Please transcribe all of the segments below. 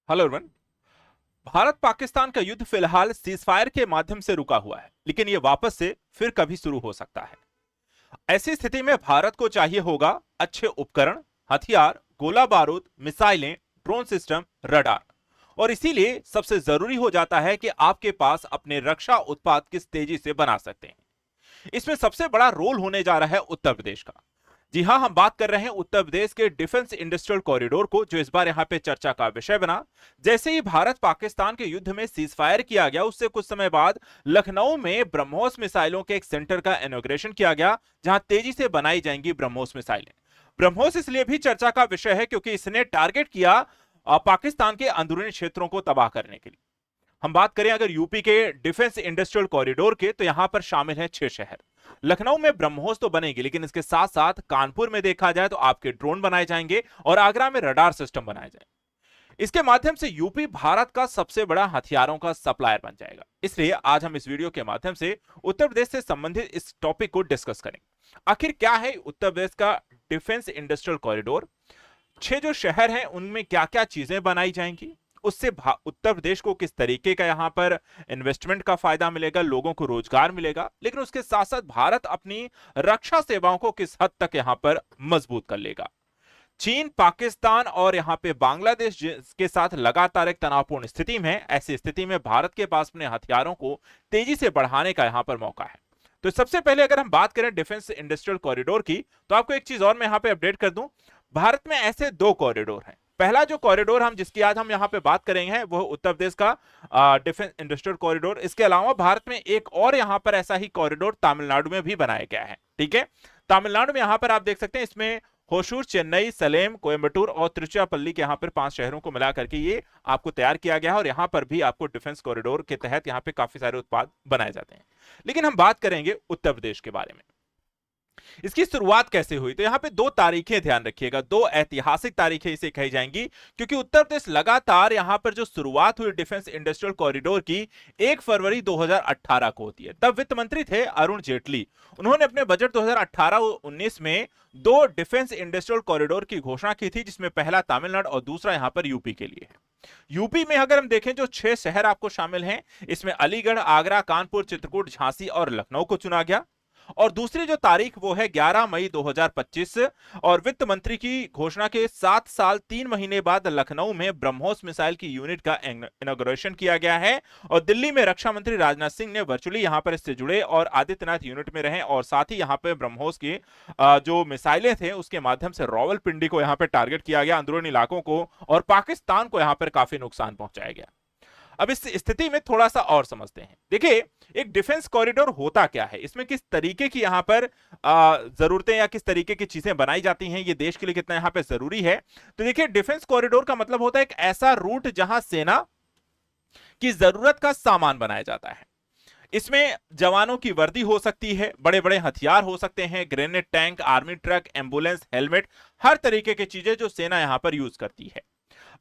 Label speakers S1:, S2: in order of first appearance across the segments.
S1: Hello everyone. Bharat Pakistan का युद्ध फिलहाल सीजफायर के माध्यम से रुका हुआ है, लेकिन यह वापस से फिर कभी शुरू हो सकता है। ऐसी स्थिति में भारत को चाहिए होगा अच्छे उपकरण, हथियार, गोला बारूद, मिसाइलें, ड्रोन सिस्टम, रडार। और इसीलिए सबसे जरूरी हो जाता है कि आपके पास अपने रक्षा उत्पाद किस तेजी से बना सकते हैं। इसमें सबसे बड़ा रोल होने जा रहा है उत्तर प्रदेश का। जी हां, हम बात कर रहे हैं उत्तर प्रदेश के डिफेंस इंडस्ट्रियल कॉरिडोर को, जो इस बार यहां पे चर्चा का विषय बना। जैसे ही भारत पाकिस्तान के युद्ध में सीज फायर किया गया, उससे कुछ समय बाद लखनऊ में ब्रह्मोस मिसाइलों के एक सेंटर का इनॉग्रेशन किया गया, जहां तेजी से बनाई जाएंगी ब्रह्मोस मिसाइलें। ब्रह्मोस इसलिए भी चर्चा का विषय है क्योंकि इसने टारगेट किया पाकिस्तान के अंदरूनी क्षेत्रों को तबाह करने के लिए। हम बात करें अगर यूपी के डिफेंस इंडस्ट्रियल कॉरिडोर के, तो यहां पर शामिल हैं 6 शहर। लखनऊ में ब्रह्मोस तो बनेगी, लेकिन इसके साथ साथ कानपुर में देखा जाए तो आपके ड्रोन बनाए जाएंगे और आगरा में रडार सिस्टम बनाए जाएंगे। इसके माध्यम से यूपी भारत का सबसे बड़ा हथियारों का सप्लायर बन जाएगा। इसलिए आज हम इस वीडियो के माध्यम से उत्तर प्रदेश से संबंधित इस टॉपिक को डिस्कस करेंगे। आखिर क्या है उत्तर प्रदेश का डिफेंस इंडस्ट्रियल कॉरिडोर, 6 जो शहर हैं उनमें क्या क्या चीजें बनाई जाएंगी, उससे उत्तर प्रदेश को किस तरीके का यहां पर इन्वेस्टमेंट का फायदा मिलेगा, लोगों को रोजगार मिलेगा, लेकिन उसके साथ साथ भारत अपनी रक्षा सेवाओं को किस हद तक यहां पर मजबूत कर लेगा। चीन, पाकिस्तान और यहां पे बांग्लादेश के साथ लगातार एक तनावपूर्ण स्थिति में है। ऐसी स्थिति में भारत के पास अपने हथियारों को तेजी से बढ़ाने का यहां पर मौका है। तो सबसे पहले अगर हम बात करें डिफेंस इंडस्ट्रियल कॉरिडोर की, तो आपको एक चीज और मैं यहां पे अपडेट कर दूं। भारत में ऐसे 2 कॉरिडोर हैं। पहला जो कॉरिडोर हम जिसकी आज हम यहां पे बात करेंगे वो उत्तर प्रदेश का डिफेंस इंडस्ट्रियल कॉरिडोर। इसके अलावा भारत में एक और यहां पर ऐसा ही कॉरिडोर तमिलनाडु में भी बनाया गया है। ठीक है, तमिलनाडु में यहां पर आप देख सकते हैं, इसमें होशूर, चेन्नई, सलेम, कोयम्बटूर और तिरुचिरापल्ली के यहां पर 5 शहरों को मिला करके ये आपको तैयार किया गया है और यहां पर भी आपको डिफेंस कॉरिडोर के तहत यहां पे काफी सारे उत्पाद बनाए जाते हैं। लेकिन हम बात करेंगे उत्तर प्रदेश के बारे में। इसकी शुरुआत कैसे हुई, तो यहां पे 2 तारीखें ध्यान रखिएगा, 2 ऐतिहासिक तारीखें इसे कही जाएंगी, क्योंकि उत्तर प्रदेश लगातार यहां पर जो शुरुआत हुई डिफेंस इंडस्ट्रियल कॉरिडोर की 1 फरवरी 2018 को होती है। तब वित्त मंत्री थे अरुण जेटली। उन्होंने अपने बजट 2018-19 में 2 डिफेंस इंडस्ट्रियल कॉरिडोर की घोषणा की थी, जिसमें पहला तमिलनाडु और दूसरा यहां पर यूपी के लिए है। यूपी में अगर हम देखें जो 6 शहर आपको शामिल हैं, इसमें अलीगढ़, आगरा, कानपुर, चित्रकूट, झांसी और लखनऊ को चुना गया। और दूसरी जो तारीख वो है 11 मई 2025 और वित्त मंत्री की घोषणा के 7 साल 3 महीने बाद लखनऊ में ब्रह्मोस मिसाइल की यूनिट का इनॉग्रेशन किया गया है। और दिल्ली में रक्षा मंत्री राजनाथ सिंह ने वर्चुअली यहां पर इससे जुड़े और आदित्यनाथ यूनिट में रहे, और साथ ही यहां पर ब्रह्मोस की जो मिसाइलें थे उसके माध्यम से रावलपिंडी को यहां पर टारगेट किया गया, अंदरूनी इलाकों को, और पाकिस्तान को यहां पर काफी नुकसान पहुंचाया गया। अब इस स्थिति में थोड़ा सा और समझते हैं। देखिए, एक डिफेंस कॉरिडोर होता क्या है, इसमें किस तरीके की यहां पर जरूरतें या किस तरीके की चीजें बनाई जाती हैं, ये देश के लिए कितना यहां पे जरूरी है। तो देखिए, डिफेंस कॉरिडोर का मतलब होता है एक ऐसा रूट जहां सेना की जरूरत का सामान बनाया जाता है। इसमें जवानों की वर्दी हो सकती है, बड़े बड़े हथियार हो सकते हैं, grenade, tank, army truck, ambulance, helmet, हर तरीके की चीजें जो सेना यहां पर यूज करती है।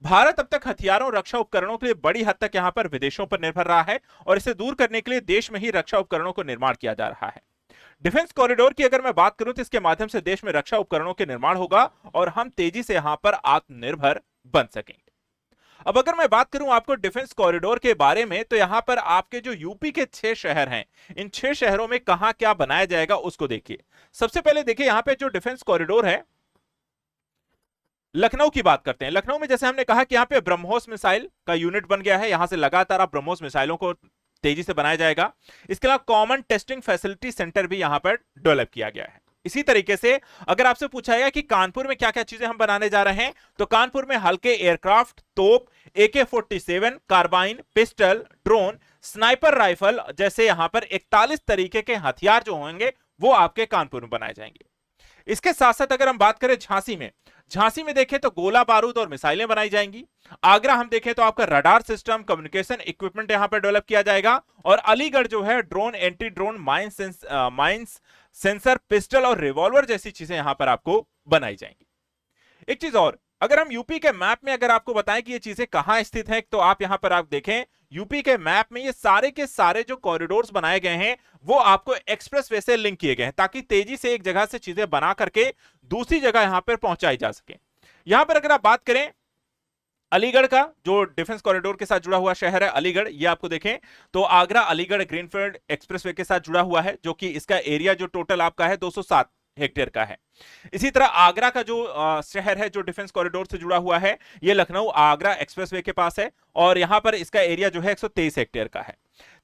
S1: भारत अब तक हथियारों और रक्षा उपकरणों के लिए बड़ी हद तक यहां पर विदेशों पर निर्भर रहा है, और इसे दूर करने के लिए देश में ही रक्षा उपकरणों को निर्माण किया जा रहा है। डिफेंस कॉरिडोर की अगर मैं बात करूं तो इसके माध्यम से देश में रक्षा उपकरणों के निर्माण होगा और हम तेजी से यहां पर आत्मनिर्भर बन सकेंगे। अब अगर मैं बात करूं आपको डिफेंस कॉरिडोर के बारे में, तो यहां पर आपके जो यूपी के 6 शहर हैं, इन 6 शहरों में कहां क्या बनाया जाएगा उसको देखिए। सबसे पहले देखिए, यहां पे जो डिफेंस कॉरिडोर है, लखनऊ की बात करते हैं। लखनऊ में जैसे हमने कहा कि यहां पे ब्रह्मोस मिसाइल का यूनिट बन गया है, यहां से लगातार आप ब्रह्मोस मिसाइलों को तेजी से बनाया जाएगा। इसके अलावा कॉमन टेस्टिंग फैसिलिटी सेंटर भी यहां पर डेवलप किया गया है। इसी तरीके से अगर आपसे पूछा गया कि कानपुर में क्या क्या चीजें हम बनाने जा रहे हैं, तो कानपुर में हल्के एयरक्राफ्ट, तोप, AK-47, carbine, pistol, drone, sniper rifle जैसे यहां पर 41 तरीके के हथियार जो होंगे वो आपके कानपुर में बनाए जाएंगे। इसके साथ साथ अगर हम बात करें झांसी में देखें तो गोला बारूद और मिसाइलें बनाई जाएंगी। आगरा हम देखें तो आपका रडार सिस्टम, कम्युनिकेशन इक्विपमेंट यहां पर डेवलप किया जाएगा। और अलीगढ़ जो है drone, anti drone, mines sensor, pistol और रिवॉल्वर जैसी चीजें यहां पर आपको बनाई जाएंगी। एक चीज और, अगर हम यूपी के मैप में अगर आपको बताएं कि ये चीजें कहां स्थित हैं, तो आप यहां पर आप देखें यूपी के मैप में ये सारे के सारे जो कॉरिडोर्स बनाए गए हैं वो आपको एक्सप्रेसवे से लिंक किए गए हैं, ताकि तेजी से एक जगह से चीजें बना करके दूसरी जगह यहां पर पहुंचाई जा सके। यहां पर अगर आप बात करें अलीगढ़ का जो डिफेंस कॉरिडोर के साथ जुड़ा हुआ शहर है अलीगढ़, ये आपको देखें तो आगरा अलीगढ़ ग्रीनफील्ड एक्सप्रेसवे के साथ जुड़ा हुआ है, जो कि इसका एरिया जो टोटल आपका है 207 हेक्टेयर का है। इसी तरह आगरा का जो शहर है जो डिफेंस कॉरिडोर से जुड़ा हुआ है, ये लखनऊ आगरा एक्सप्रेसवे के पास है, और यहां पर इसका एरिया जो है 123 हेक्टेयर का है।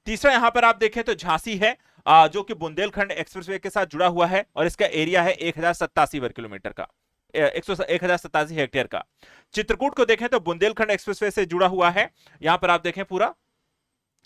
S1: तीसरा यहां पर आप देखें तो झांसी है, जो कि बुंदेलखंड एक्सप्रेसवे के साथ जुड़ा हुआ है, और इसका एरिया है 1087 वर्ग किलोमीटर का, 1087 हेक्टेयर का। चित्रकूट को देखें तो बुंदेलखंड एक्सप्रेसवे से जुड़ा हुआ है, यहां पर आप देखें पूरा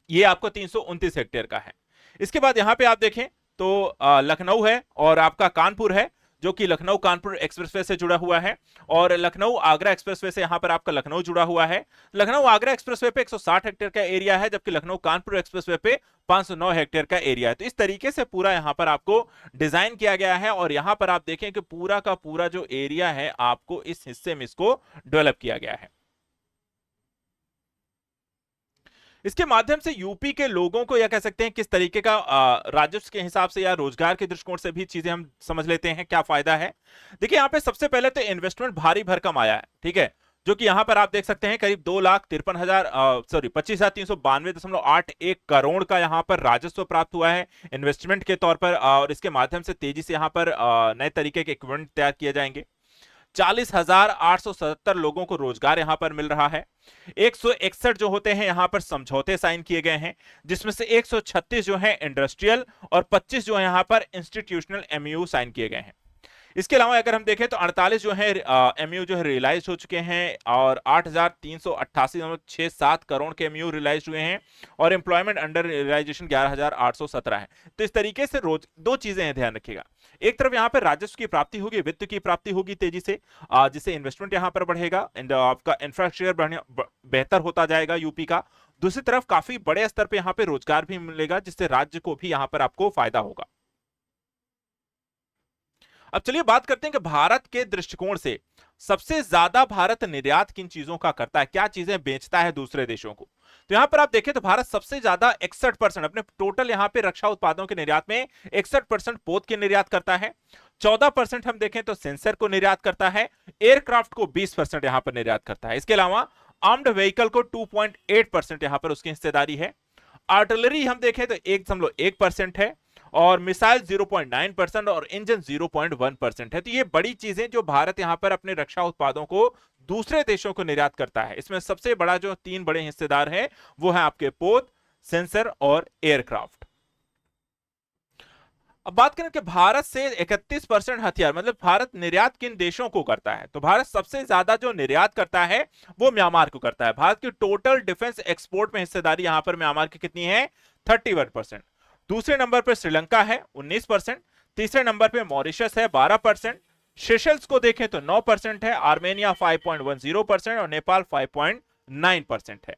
S1: ये आपको 329 हेक्टेयर का है। इसके बाद यहां पे आप देखें तो लखनऊ है और आपका कानपुर है, जो कि लखनऊ कानपुर एक्सप्रेसवे से जुड़ा हुआ है, और लखनऊ आगरा एक्सप्रेसवे से यहां पर आपका लखनऊ जुड़ा हुआ है। लखनऊ आगरा एक्सप्रेसवे पे 160 हेक्टेयर का एरिया है, जबकि लखनऊ कानपुर एक्सप्रेसवे पे 509 हेक्टेयर का एरिया है। तो इस तरीके से पूरा यहां पर आपको डिजाइन किया गया है, और यहां पर आप देखें कि पूरा का पूरा जो एरिया है आपको इस हिस्से में इसको डेवलप किया गया है। इसके माध्यम से यूपी के लोगों को या कह सकते हैं किस तरीके का राजस्व के हिसाब से या रोजगार के दृष्टिकोण से भी चीजें हम समझ लेते हैं क्या फायदा है। देखिए यहां पे सबसे पहले तो इन्वेस्टमेंट भारी भरकम आया है, ठीक है, जो कि यहां पर आप देख सकते हैं करीब 2,53,000 सॉरी 25,392.81 करोड़ का यहां पर राजस्व प्राप्त हुआ है इन्वेस्टमेंट के तौर पर, और इसके माध्यम से तेजी से यहां पर नए तरीके के इक्विपमेंट तैयार किए जाएंगे। 40,877 लोगों को रोजगार यहां पर मिल रहा है। 161 जो होते हैं यहां पर समझौते साइन किए गए हैं, जिसमें से 136 जो है इंडस्ट्रियल और 25 जो है यहां पर इंस्टीट्यूशनल एमयू साइन किए गए हैं। इसके अलावा अगर हम देखें तो 48 जो है एमयू जो है रियलाइज हो चुके हैं, और 8,388.67 करोड़ के एमयू रियलाइज हुए हैं, और एम्प्लॉयमेंट अंडर रियलाइजेशन 11,817 है। तो इस तरीके से रोज दो चीजें हैं, ध्यान रखिएगा। एक तरफ यहां पर राजस्व की प्राप्ति होगी, वित्त की प्राप्ति होगी तेजी से, जिससे इन्वेस्टमेंट यहां पर बढ़ेगा, आपका इंफ्रास्ट्रक्चर बेहतर होता जाएगा यूपी का। दूसरी तरफ काफी बड़े स्तर पर यहां पर रोजगार भी मिलेगा, जिससे राज्य को भी यहां पर आपको फायदा होगा। अब चलिए बात करते हैं कि भारत के दृष्टिकोण से सबसे ज्यादा भारत निर्यात किन चीजों का करता है, क्या चीजें बेचता है दूसरे देशों को। तो यहां पर आप देखें तो भारत सबसे ज्यादा 61% अपने टोटल यहां पे रक्षा उत्पादों के निर्यात में 61% पोत के निर्यात करता है। 14% हम देखें तो सेंसर को निर्यात करता है। एयरक्राफ्ट को 20% यहां पर निर्यात करता है। इसके अलावा आर्म्ड व्हीकल को 2.8% यहां पर उसकी हिस्सेदारी है। आर्टिलरी हम देखें तो 1.1% है, और मिसाइल 0.9% और इंजन 0.1% है। तो ये बड़ी चीजें जो भारत यहां पर अपने रक्षा उत्पादों को दूसरे देशों को निर्यात करता है। इसमें सबसे बड़ा जो तीन बड़े हिस्सेदार हैं वो है आपके पोत, सेंसर और एयरक्राफ्ट। अब बात करें कि भारत से 31% हथियार, मतलब भारत निर्यात किन देशों को करता है, तो भारत सबसे ज्यादा जो निर्यात करता है वो म्यांमार को करता है। भारत की टोटल डिफेंस एक्सपोर्ट में हिस्सेदारी यहां पर म्यांमार की कितनी है, 31%। दूसरे नंबर पर श्रीलंका है 19%। तीसरे नंबर पे मॉरिशस है 12%। सेशल्स को देखें तो 9% है। आर्मेनिया 5.10% और नेपाल 5.9% है।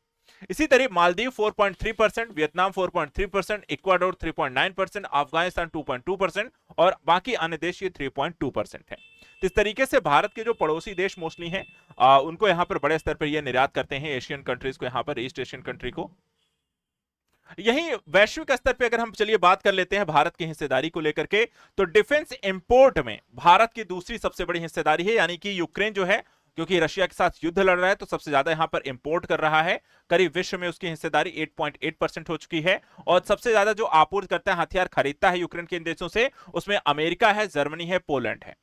S1: इसी तरह मालदीव 4.3%, वियतनाम 4.3%, इक्वाडोर 3.9%, अफगानिस्तान 2.2% और बाकी अन्य देश ये 3.2% है। तो इस तरीके से भारत के जो पड़ोसी देश मोस्टली हैं उनको यहां पर बड़े स्तर पर ये निर्यात करते हैं, एशियन कंट्रीज को, यहां पर ईस्ट एशियन कंट्री को। यही वैश्विक स्तर पे अगर हम चलिए बात कर लेते हैं भारत की हिस्सेदारी को लेकर के, तो डिफेंस इंपोर्ट में भारत की दूसरी सबसे बड़ी हिस्सेदारी है, यानी कि यूक्रेन जो है, क्योंकि रशिया के साथ युद्ध लड़ रहा है तो सबसे ज्यादा यहां पर इंपोर्ट कर रहा है। करीब विश्व में उसकी हिस्सेदारी 8.8% हो चुकी है। और सबसे ज्यादा जो आपूर्ति करता है, हथियार खरीदता है यूक्रेन के इन देशों से, उसमें अमेरिका है, जर्मनी है, पोलैंड है।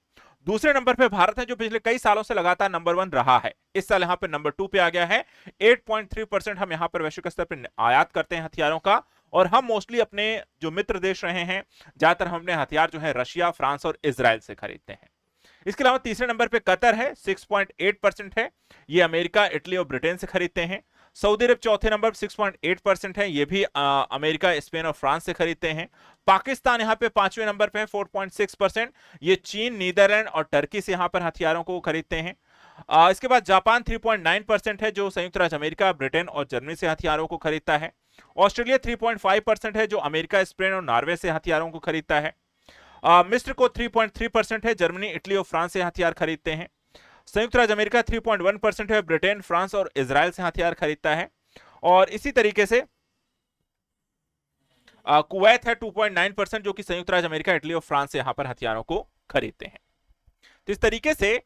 S1: दूसरे नंबर पे भारत है, जो पिछले कई सालों से लगातार नंबर 1 रहा है। इस साल यहां पे नंबर 2 पे आ गया है। 8.3% हम यहां पर वैश्विक स्तर पर आयात करते हैं हथियारों का, और हम मोस्टली अपने जो मित्र देश रहे हैं, ज्यादातर हम अपने हथियार जो है रशिया, फ्रांस और इजराइल से खरीदते हैं। इसके अलावा तीसरे नंबर पे कतर है, 6.8% है, ये अमेरिका, इटली और ब्रिटेन से खरीदते हैं। सऊदी अरब चौथे नंबर पर 6.8% है, ये भी अमेरिका, स्पेन और फ्रांस से खरीदते हैं। पाकिस्तान यहां पे 5वें नंबर पे है, 4.6%, ये चीन, नीदरलैंड और टर्की से यहां पर हथियारों को खरीदते हैं। इसके बाद जापान 3.9% है, जो संयुक्त राज्य अमेरिका, ब्रिटेन और जर्मनी से हथियारों को खरीदता है। ऑस्ट्रेलिया 3.5% है, जो अमेरिका, स्पेन और नॉर्वे से हथियारों को खरीदता है। मिस्र को 3.3% है, जर्मनी, इटली और फ्रांस से हथियार खरीदते हैं। संयुक्त राज्य अमेरिका 3.1% है, ब्रिटेन, फ्रांस और इजराइल से हथियार खरीदता है। और इसी तरीके से कुवैत है 2.9%, जो कि संयुक्त राज्य अमेरिका, इटली और फ्रांस से यहां पर हथियारों को खरीदते हैं। तो इस तरीके से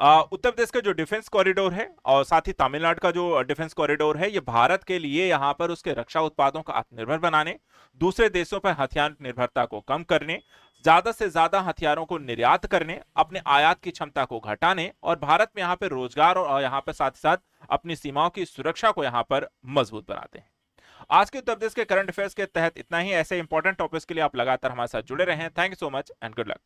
S1: उत्तर प्रदेश का जो डिफेंस कॉरिडोर है और साथ ही तमिलनाडु का जो डिफेंस कॉरिडोर है, ये भारत के लिए यहां पर उसके रक्षा उत्पादों को आत्मनिर्भर बनाने, दूसरे देशों पर हथियार निर्भरता को कम करने, ज्यादा से ज्यादा हथियारों को निर्यात करने, अपने आयात की क्षमता को घटाने और भारत में यहां पर रोजगार और यहां पर साथ ही साथ अपनी सीमाओं की सुरक्षा को यहां पर मजबूत बनाते हैं। आज के उत्तर प्रदेश के करंट अफेयर्स के तहत इतना ही। ऐसे इंपॉर्टेंट टॉपिक्स के लिए आप लगातार हमारे साथ जुड़े रहें। Thank you so much and good luck.